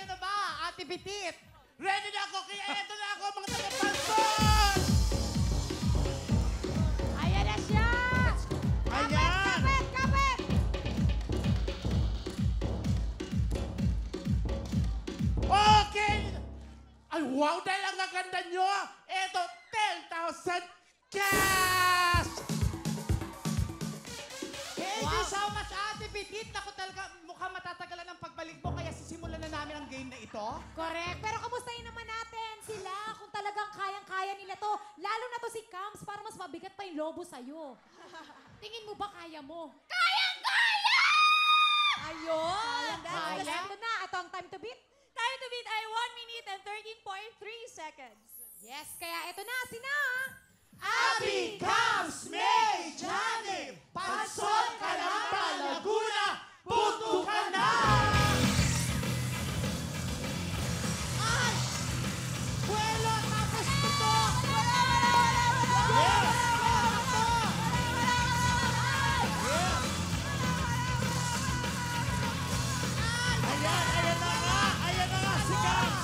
ka na ba, Ate Bitit? Ready na ako, kaya eto na ako, mga taga-Pansol! Ayan na siya! Ayan! Kapit! Kapit! Okay! Ay, wow, dahil ang gaganda nyo! Eto, 10,000 cash! Thank you so much, Ate Bitit. Naku talaga, mukhang matatagalan ang pagbalik mo, kaya sisimulan na namin ang game na ito. Correct. Pero kamustahin naman natin sila kung talagang kayang-kaya nila to. Lalo na to si Cams para mas mabigat pa yung lobo sa'yo. Tingin mo ba kaya mo? Kayang-kaya! Ayun! Kaya. Ito na. Ito ang time to beat. Time to beat ay 1 minute and 13.3 seconds. Yes, kaya ito na. Sina? Abby, Cams, May, Johnny, Pansol, Calamba, Laguna, puto ka na! Ay! Buwelo, tapos puto! Yes! Ayan na nga si Cams!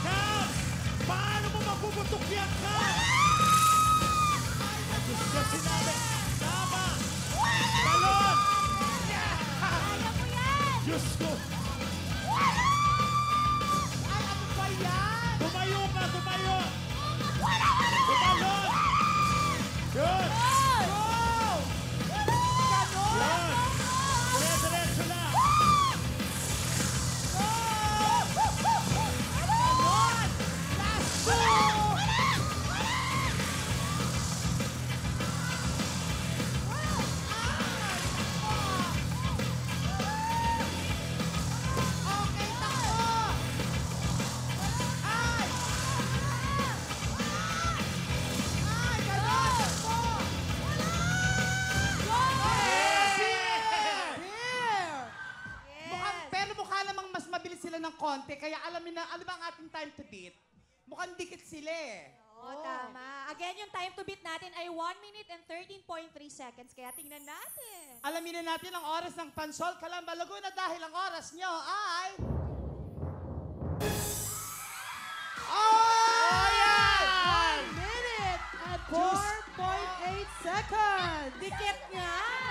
Cams! Paano mo mapuputok yan, Cams? Diyos ko sinabi, tama! Balon! Kaya mo yan! Diyos ko! Ay, ano ba yan? Tumayo ka, tumayo! Tumalon! Yun! Go! Ganon! Yun! Dire-diretso na! Ganon! Last two! Okay, takbo! Ay! Ay, ganon! Pero mukha namang mas mabilis sila ng konti, kaya alam ba ang ating time to beat? Mukhang dikit sila eh. Oo, tama. Again, yung time to beat natin ay 1 minute and 13.3 seconds. Kaya tingnan natin. Alamin na natin ang oras ng Pansol, Calamba, Laguna dahil ang oras nyo ay... Oh, yeah! 1 minute and 4.8 seconds. Dikit nga!